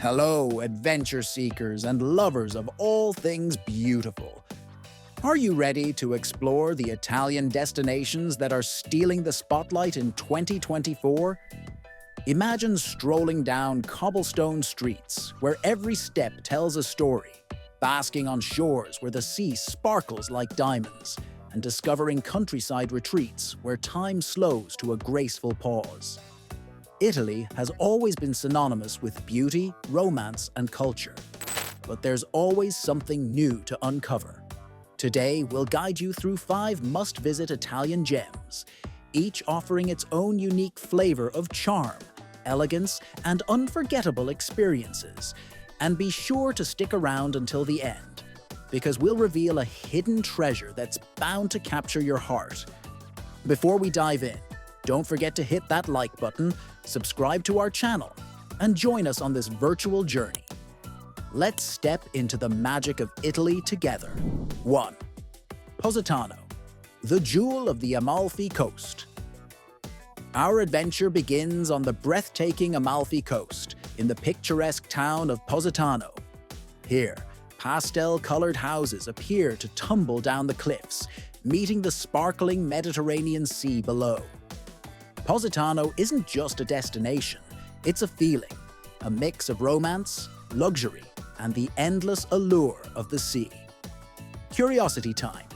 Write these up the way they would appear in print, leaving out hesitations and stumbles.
Hello, adventure seekers and lovers of all things beautiful. Are you ready to explore the Italian destinations that are stealing the spotlight in 2024? Imagine strolling down cobblestone streets where every step tells a story, basking on shores where the sea sparkles like diamonds, and discovering countryside retreats where time slows to a graceful pause. Italy has always been synonymous with beauty, romance, and culture. But there's always something new to uncover. Today, we'll guide you through 5 must-visit Italian gems, each offering its own unique flavor of charm, elegance, and unforgettable experiences. And be sure to stick around until the end, because we'll reveal a hidden treasure that's bound to capture your heart. Before we dive in, don't forget to hit that like button, subscribe to our channel, and join us on this virtual journey. Let's step into the magic of Italy together. 1. Positano, the jewel of the Amalfi Coast. Our adventure begins on the breathtaking Amalfi Coast in the picturesque town of Positano. Here, pastel-colored houses appear to tumble down the cliffs, meeting the sparkling Mediterranean Sea below. Positano isn't just a destination, it's a feeling, a mix of romance, luxury, and the endless allure of the sea. Curiosity time.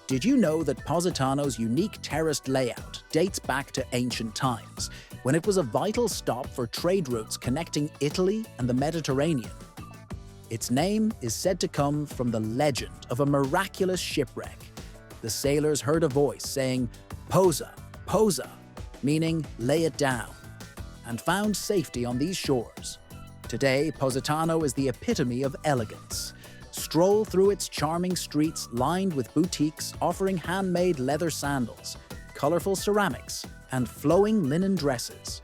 Did you know that Positano's unique terraced layout dates back to ancient times, when it was a vital stop for trade routes connecting Italy and the Mediterranean? Its name is said to come from the legend of a miraculous shipwreck. The sailors heard a voice saying, "Posa, posa," meaning lay it down, and found safety on these shores. Today, Positano is the epitome of elegance. Stroll through its charming streets lined with boutiques offering handmade leather sandals, colorful ceramics, and flowing linen dresses.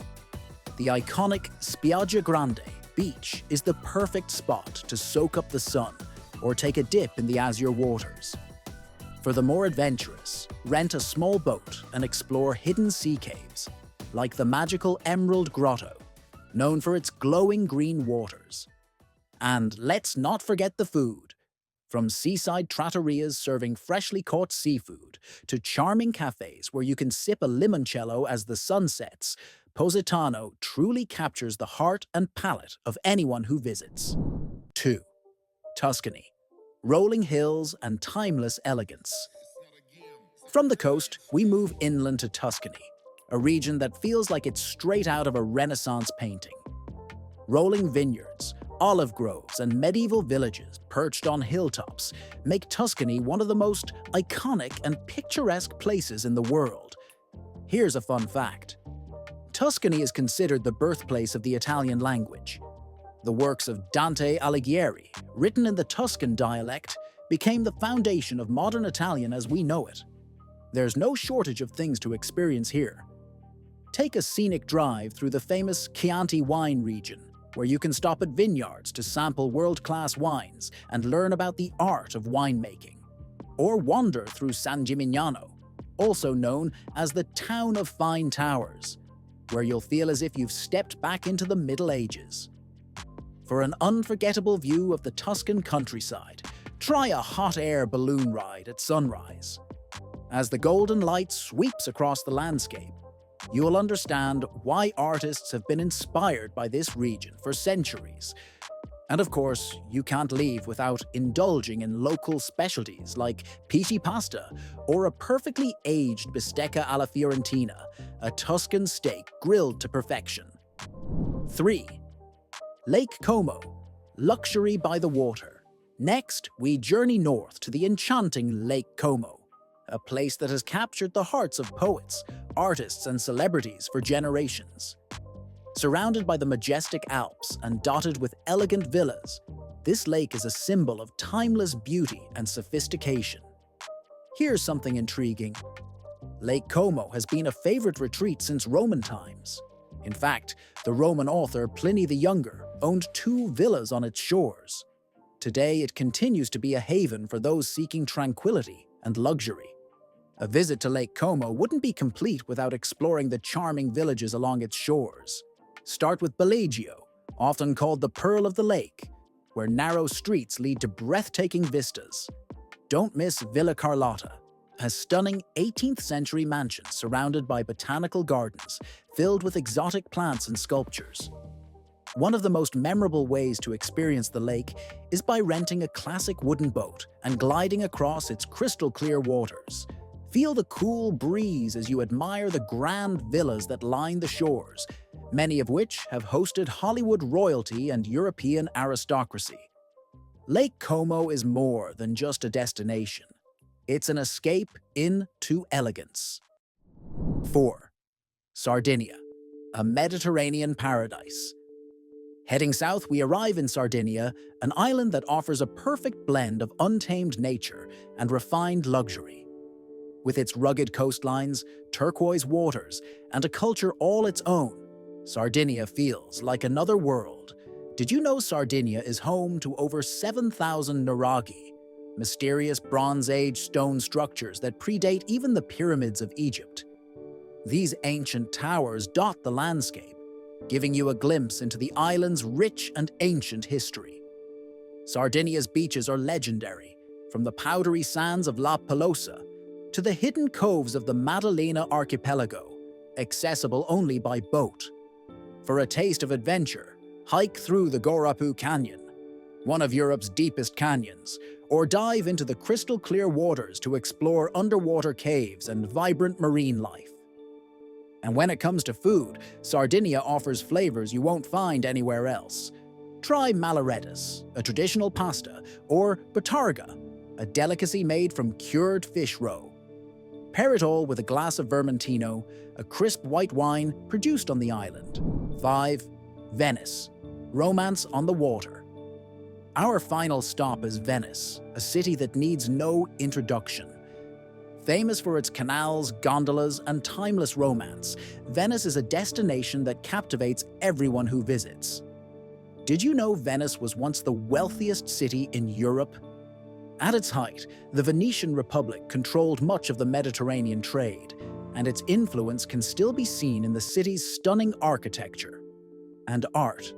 The iconic Spiaggia Grande beach is the perfect spot to soak up the sun or take a dip in the azure waters. For the more adventurous, rent a small boat and explore hidden sea caves, like the magical Emerald Grotto, known for its glowing green waters. And let's not forget the food. From seaside trattorias serving freshly caught seafood to charming cafes where you can sip a limoncello as the sun sets, Positano truly captures the heart and palate of anyone who visits. 2. Tuscany. Rolling hills and timeless elegance. From the coast, we move inland to Tuscany, a region that feels like it's straight out of a Renaissance painting. Rolling vineyards, olive groves, and medieval villages perched on hilltops make Tuscany one of the most iconic and picturesque places in the world. Here's a fun fact. Tuscany is considered the birthplace of the Italian language. The works of Dante Alighieri, written in the Tuscan dialect, became the foundation of modern Italian as we know it. There's no shortage of things to experience here. Take a scenic drive through the famous Chianti wine region, where you can stop at vineyards to sample world-class wines and learn about the art of winemaking. Or wander through San Gimignano, also known as the Town of Fine Towers, where you'll feel as if you've stepped back into the Middle Ages. For an unforgettable view of the Tuscan countryside, try a hot air balloon ride at sunrise. As the golden light sweeps across the landscape, you will understand why artists have been inspired by this region for centuries. And of course, you can't leave without indulging in local specialties like pici pasta or a perfectly aged bistecca alla fiorentina, a Tuscan steak grilled to perfection. 3. Lake Como, luxury by the water. Next, we journey north to the enchanting Lake Como, a place that has captured the hearts of poets, artists, and celebrities for generations. Surrounded by the majestic Alps and dotted with elegant villas, this lake is a symbol of timeless beauty and sophistication. Here's something intriguing. Lake Como has been a favorite retreat since Roman times. In fact, the Roman author Pliny the Younger owned 2 villas on its shores. Today, it continues to be a haven for those seeking tranquility and luxury. A visit to Lake Como wouldn't be complete without exploring the charming villages along its shores. Start with Bellagio, often called the Pearl of the Lake, where narrow streets lead to breathtaking vistas. Don't miss Villa Carlotta, a stunning 18th-century mansion surrounded by botanical gardens filled with exotic plants and sculptures. One of the most memorable ways to experience the lake is by renting a classic wooden boat and gliding across its crystal-clear waters. Feel the cool breeze as you admire the grand villas that line the shores, many of which have hosted Hollywood royalty and European aristocracy. Lake Como is more than just a destination. It's an escape into elegance. 4. Sardinia, a Mediterranean paradise. Heading south, we arrive in Sardinia, an island that offers a perfect blend of untamed nature and refined luxury. With its rugged coastlines, turquoise waters, and a culture all its own, Sardinia feels like another world. Did you know Sardinia is home to over 7,000 nuraghi, mysterious Bronze Age stone structures that predate even the pyramids of Egypt? These ancient towers dot the landscape, giving you a glimpse into the island's rich and ancient history. Sardinia's beaches are legendary, from the powdery sands of La Pelosa to the hidden coves of the Maddalena archipelago, accessible only by boat. For a taste of adventure, hike through the Gorapu Canyon, one of Europe's deepest canyons, or dive into the crystal-clear waters to explore underwater caves and vibrant marine life. And when it comes to food, Sardinia offers flavors you won't find anywhere else. Try malaretas, a traditional pasta, or batarga, a delicacy made from cured fish roe. Pair it all with a glass of vermentino, a crisp white wine produced on the island. 5. Venice, romance on the water. Our final stop is Venice, a city that needs no introduction. Famous for its canals, gondolas, and timeless romance, Venice is a destination that captivates everyone who visits. Did you know Venice was once the wealthiest city in Europe? At its height, the Venetian Republic controlled much of the Mediterranean trade, and its influence can still be seen in the city's stunning architecture and art.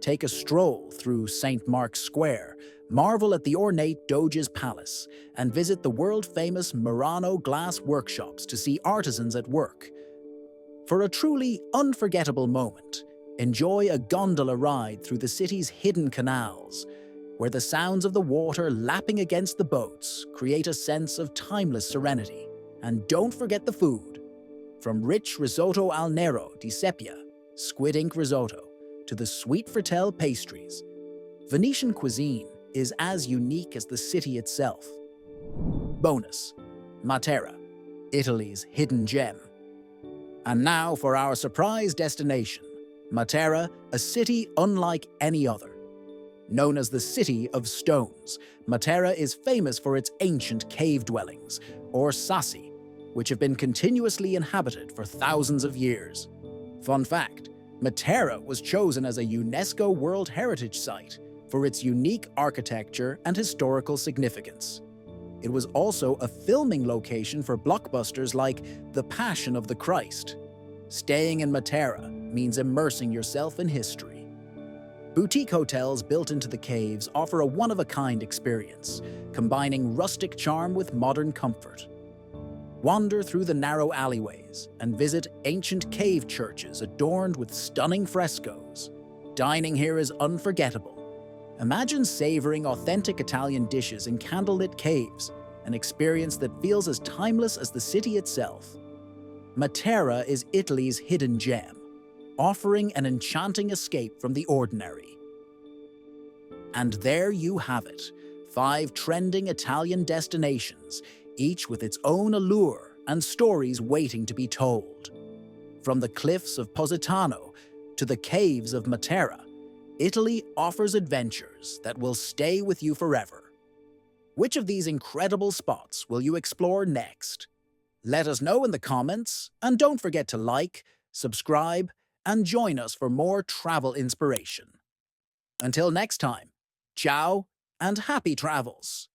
Take a stroll through St. Mark's Square, marvel at the ornate Doge's Palace, and visit the world-famous Murano glass workshops to see artisans at work. For a truly unforgettable moment, enjoy a gondola ride through the city's hidden canals, where the sounds of the water lapping against the boats create a sense of timeless serenity. And don't forget the food. From rich risotto al nero di seppia, squid ink risotto, to the sweet frutelle pastries, Venetian cuisine is as unique as the city itself. Bonus: Matera, Italy's hidden gem. And now for our surprise destination, Matera, a city unlike any other. Known as the City of Stones, Matera is famous for its ancient cave dwellings, or sassi, which have been continuously inhabited for thousands of years. Fun fact: Matera was chosen as a UNESCO World Heritage Site for its unique architecture and historical significance. It was also a filming location for blockbusters like The Passion of the Christ. Staying in Matera means immersing yourself in history. Boutique hotels built into the caves offer a one-of-a-kind experience, combining rustic charm with modern comfort. Wander through the narrow alleyways and visit ancient cave churches adorned with stunning frescoes. Dining here is unforgettable. Imagine savoring authentic Italian dishes in candlelit caves, an experience that feels as timeless as the city itself. Matera is Italy's hidden gem, offering an enchanting escape from the ordinary. And there you have it, 5 trending Italian destinations, each with its own allure and stories waiting to be told. From the cliffs of Positano to the caves of Matera, Italy offers adventures that will stay with you forever. Which of these incredible spots will you explore next? Let us know in the comments, and don't forget to like, subscribe, and join us for more travel inspiration. Until next time, ciao and happy travels!